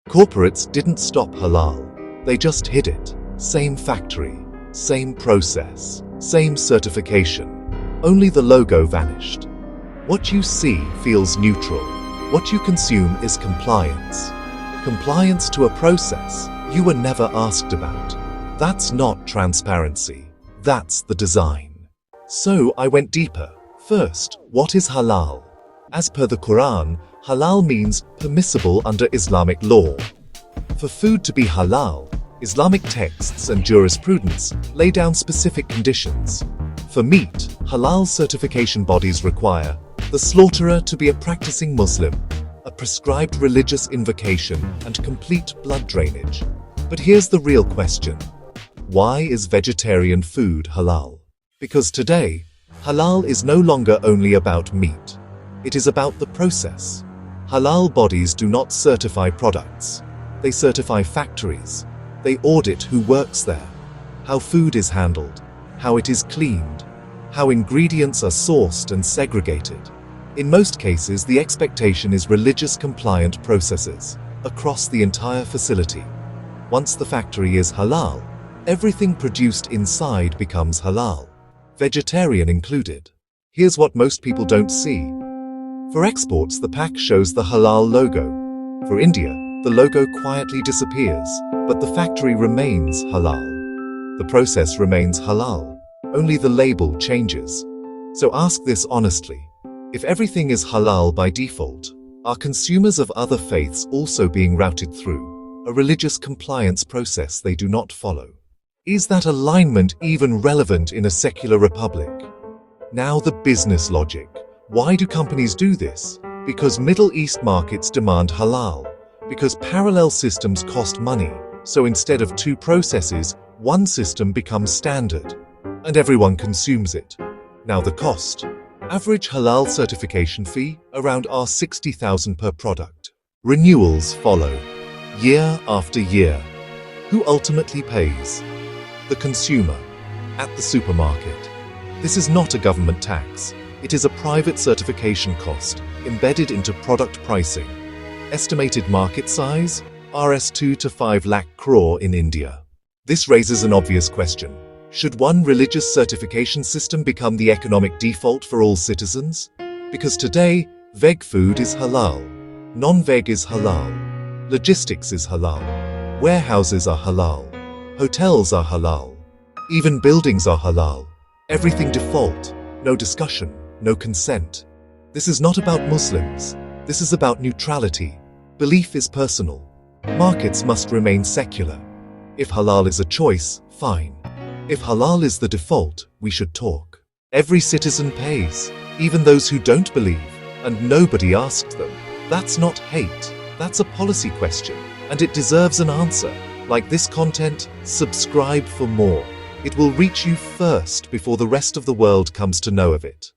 Corporates didn't stop halal, they just hid it. Same factory, same process, same certification. Only the logo vanished. What you see feels neutral. What you consume is compliance. Compliance to a process you were never asked about. That's not transparency. That's the design. So I went deeper. First, what is halal? As per the Quran, halal means permissible under Islamic law. For food to be halal, Islamic texts and jurisprudence lay down specific conditions. For meat, halal certification bodies require the slaughterer to be a practicing Muslim, a prescribed religious invocation, and complete blood drainage. But here's the real question. Why is vegetarian food halal? Because today, halal is no longer only about meat. It is about the process. Halal bodies do not certify products. They certify factories. They audit who works there, how food is handled, how it is cleaned, how ingredients are sourced and segregated. In most cases, the expectation is religious compliant processes across the entire facility. Once the factory is halal, everything produced inside becomes halal, vegetarian included. Here's what most people don't see. For exports, the pack shows the halal logo. For India, the logo quietly disappears, but the factory remains halal. The process remains halal, only the label changes. So ask this honestly. If everything is halal by default, are consumers of other faiths also being routed through a religious compliance process they do not follow? Is that alignment even relevant in a secular republic? Now the business logic. Why do companies do this? Because Middle East markets demand halal. Because parallel systems cost money, so instead of two processes, one system becomes standard, and everyone consumes it. Now the cost. Average halal certification fee, around $60,000 per product. Renewals follow, year after year. Who ultimately pays? The consumer, at the supermarket. This is not a government tax. It is a private certification cost, embedded into product pricing. Estimated market size, Rs 2 to 5 lakh crore in India. This raises an obvious question. Should one religious certification system become the economic default for all citizens? Because today, veg food is halal. Non-veg is halal. Logistics is halal. Warehouses are halal. Hotels are halal. Even buildings are halal. Everything default. No discussion. No consent. This is not about Muslims. This is about neutrality. Belief is personal. Markets must remain secular. If halal is a choice, fine. If halal is the default, we should talk. Every citizen pays, even those who don't believe, and nobody asks them. That's not hate. That's a policy question, and it deserves an answer. Like this content, subscribe for more. It will reach you first before the rest of the world comes to know of it.